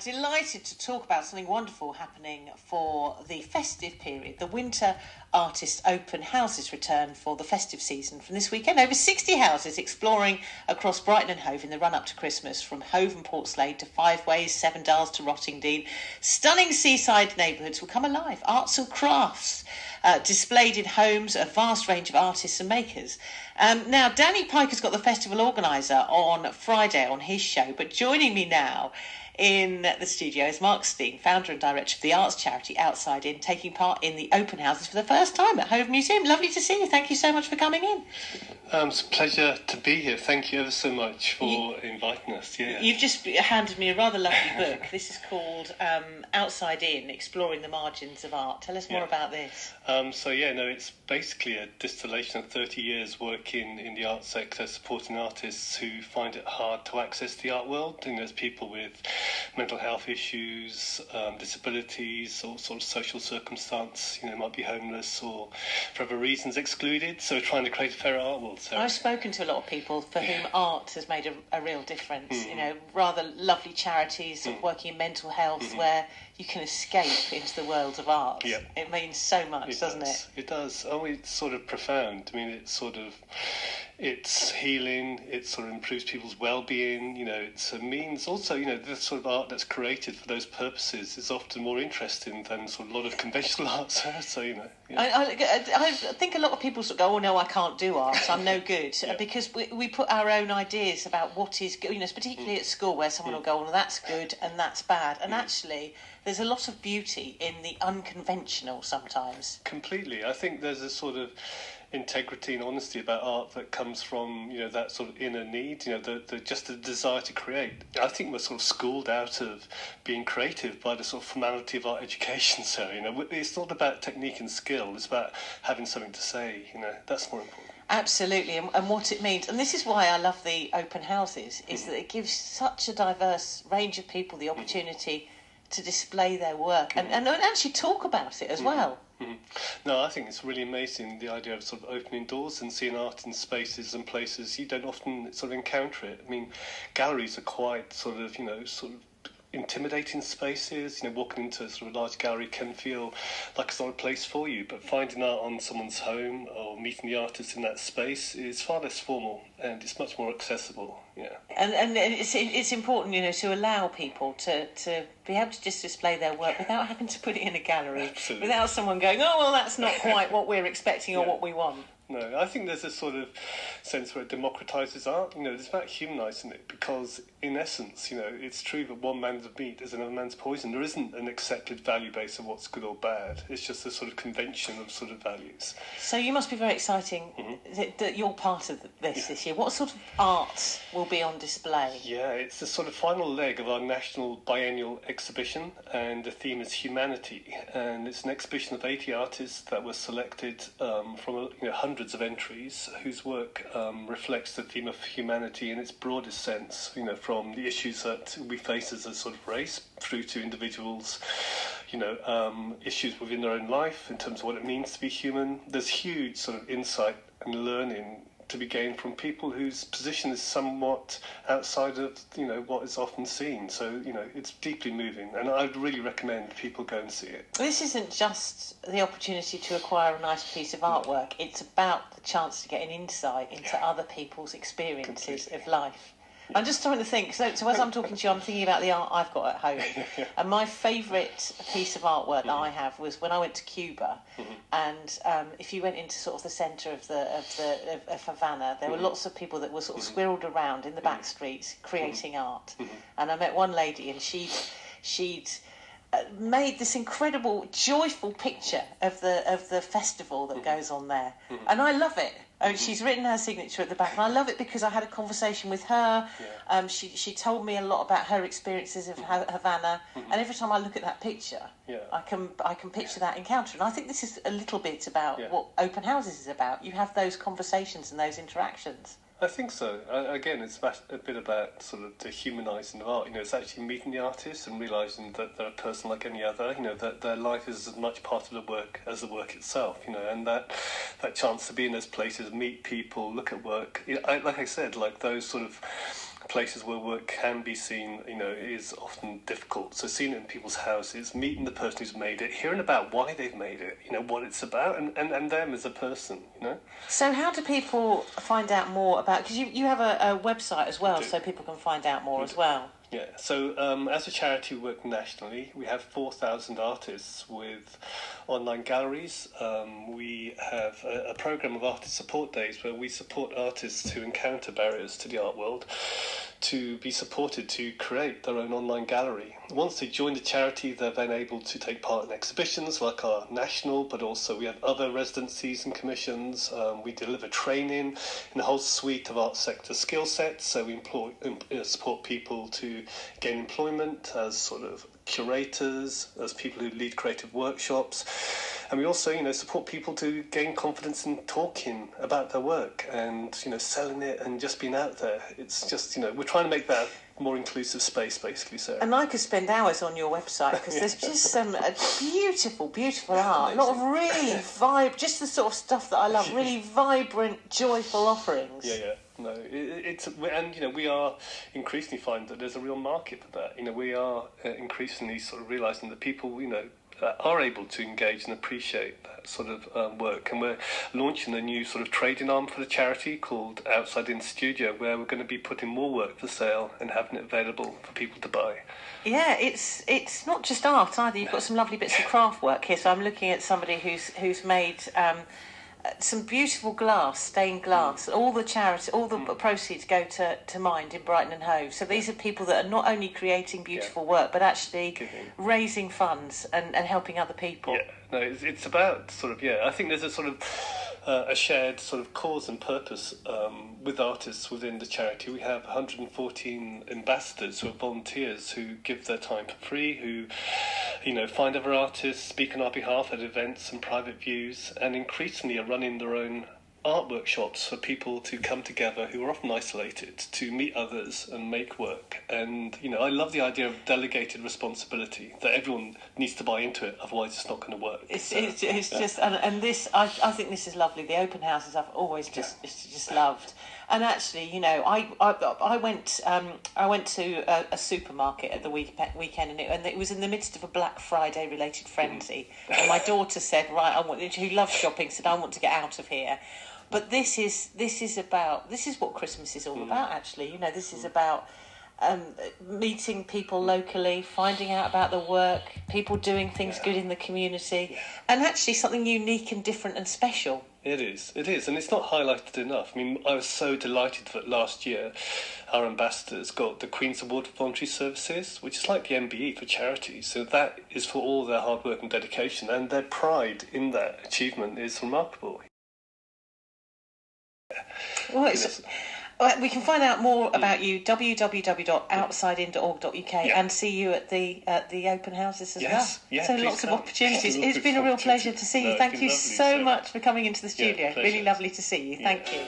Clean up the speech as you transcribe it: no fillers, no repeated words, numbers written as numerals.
Delighted to talk about something wonderful happening for the festive period. The Winter Artist Open Houses return for the festive season from this weekend. Over 60 houses exploring across Brighton and Hove in the run-up to Christmas, from Hove and Portslade to Five Ways, Seven Dials to Rottingdean. Stunning seaside neighbourhoods will come alive. Arts and crafts displayed in homes, a vast range of artists and makers. Now, Danny Piker's got the festival organiser on Friday on his show, but joining me now in the studio is Marc, founder and director of the arts charity Outside In, taking part in the open houses for the first time at Hove Museum. Lovely to see you. Thank you so much for coming in. It's a pleasure to be here. Thank you ever so much for inviting us. Yeah. You've just handed me a rather lovely book. This is called Outside In, Exploring the Margins of Art. Tell us more about this. It's basically a distillation of 30 years working in the arts sector, supporting artists who find it hard to access the art world. And there's people with mental health issues, disabilities, or sort of social circumstance, might be homeless or for other reasons excluded. So we're trying to create a fairer art world. So I've spoken to a lot of people for whom art has made a real difference. Rather lovely charities working in mental health where you can escape into the world of art. Yep. It means so much, doesn't it? It does. Oh, it's sort of profound. I mean, it's healing. It sort of improves people's well-being. It's a means. Also, the sort of art that's created for those purposes is often more interesting than sort of a lot of conventional art. So, I think a lot of people sort of go, "Oh no, I can't do art. I'm no good," because we put our own ideas about what is good. Particularly at school, where someone will go, "Well, that's good and that's bad," and actually, there's a lot of beauty in the unconventional sometimes. Completely. I think there's a sort of integrity and honesty about art that comes from that sort of inner need, the desire to create. I think we're sort of schooled out of being creative by the sort of formality of art education. So it's not about technique and skill. It's about having something to say. That's more important. Absolutely, and what it means. And this is why I love the open houses, is that it gives such a diverse range of people the opportunity to display their work and actually talk about it as well. No, I think it's really amazing, the idea of sort of opening doors and seeing art in spaces and places you don't often sort of encounter it. I mean, galleries are quite sort of intimidating spaces. Walking into a sort of large gallery can feel like it's not a place for you, but finding art on someone's home or meeting the artist in that space is far less formal and it's much more accessible. And it's important, to allow people to be able to just display their work without having to put it in a gallery. Absolutely. Without someone going, "Oh, well, that's not quite what we're expecting or what we want." No, I think there's a sort of sense where it democratises art. It's about humanising it because, in essence, it's true that one man's meat is another man's poison. There isn't an accepted value base of what's good or bad. It's just a sort of convention of sort of values. So you must be very exciting that you're part of this year. What sort of art will be on display? Yeah, it's the sort of final leg of our national biennial exhibition, and the theme is humanity. And it's an exhibition of 80 artists that were selected from hundreds of entries whose work reflects the theme of humanity in its broadest sense, from the issues that we face as a sort of race through to individuals, issues within their own life in terms of what it means to be human. There's huge sort of insight and learning to be gained from people whose position is somewhat outside of, what is often seen. So, it's deeply moving, and I'd really recommend people go and see it. This isn't just the opportunity to acquire a nice piece of artwork. It's about the chance to get an insight into other people's experiences of life. I'm just trying to think. So as I'm talking to you, I'm thinking about the art I've got at home. And my favourite piece of artwork that I have was when I went to Cuba. And if you went into sort of the centre of Havana, there were lots of people that were sort of squirreled around in the back streets creating art. And I met one lady, and she'd made this incredible, joyful picture of the festival that goes on there, and I love it. She's written her signature at the back, and I love it because I had a conversation with her. She told me a lot about her experiences of Havana, and every time I look at that picture, I can picture that encounter. And I think this is a little bit about what open houses is about. You have those conversations and those interactions. I think so. Again, it's a bit about sort of the humanising of art. It's actually meeting the artist and realising that they're a person like any other. That their life is as much part of the work as the work itself. And that chance to be in those places, meet people, look at work. Like I said, like those sort of places where work can be seen, is often difficult. So seeing it in people's houses, meeting the person who's made it, hearing about why they've made it, what it's about, and them as a person, So how do people find out more about, because you have a website as well, so people can find out more as well. Yeah, so as a charity, we work nationally. We have 4,000 artists with online galleries. We have a programme of artist support days where we support artists who encounter barriers to the art world to be supported to create their own online gallery. Once they join the charity, they're then able to take part in exhibitions like our national, but also we have other residencies and commissions. We deliver training in a whole suite of art sector skill sets, so we support people to gain employment as sort of curators, as people who lead creative workshops. And we also, support people to gain confidence in talking about their work and, selling it and just being out there. It's just, we're trying to make that more inclusive space, basically, Sarah. And I could spend hours on your website because there's just some beautiful, beautiful art. A lot of really just the sort of stuff that I love, really vibrant, joyful offerings. Yeah. No, we are increasingly finding that there's a real market for that. We are increasingly sort of realising that people, are able to engage and appreciate that sort of work. And we're launching a new sort of trading arm for the charity called Outside In Studio, where we're going to be putting more work for sale and having it available for people to buy. Yeah, it's not just art either. You've got some lovely bits of craft work here. So I'm looking at somebody who's made some beautiful glass, stained glass. All the proceeds go to Mind in Brighton and Hove. So these are people that are not only creating beautiful work, but actually raising funds and helping other people. Yeah, no, it's about sort of, I think there's a sort of a shared sort of cause and purpose with artists within the charity. We have 114 ambassadors who are volunteers who give their time for free, who find other artists, speak on our behalf at events and private views, and increasingly are running their own art workshops for people to come together who are often isolated to meet others and make work. And I love the idea of delegated responsibility, that everyone needs to buy into it, otherwise it's not going to work. It's just and this I think this is lovely. The open houses I've always just loved. And actually, I went to a supermarket at the weekend, and it was in the midst of a Black Friday related frenzy. And my daughter said, who loves shopping, said, I want to get out of here. But this is what Christmas is all about. Actually, this is about meeting people locally, finding out about the work, people doing things good in the community, and actually something unique and different and special. It is, and it's not highlighted enough. I mean, I was so delighted that last year our ambassadors got the Queen's Award for Voluntary Services, which is like the MBE for charities. So that is for all their hard work and dedication, and their pride in that achievement is remarkable. Well, we can find out more about you, www.outsideindoorg.uk, and see you at the open houses as well. Yeah, so lots of opportunities. It's been a real pleasure to see you. Thank you so much for coming into the studio. Really lovely to see you. Thank you.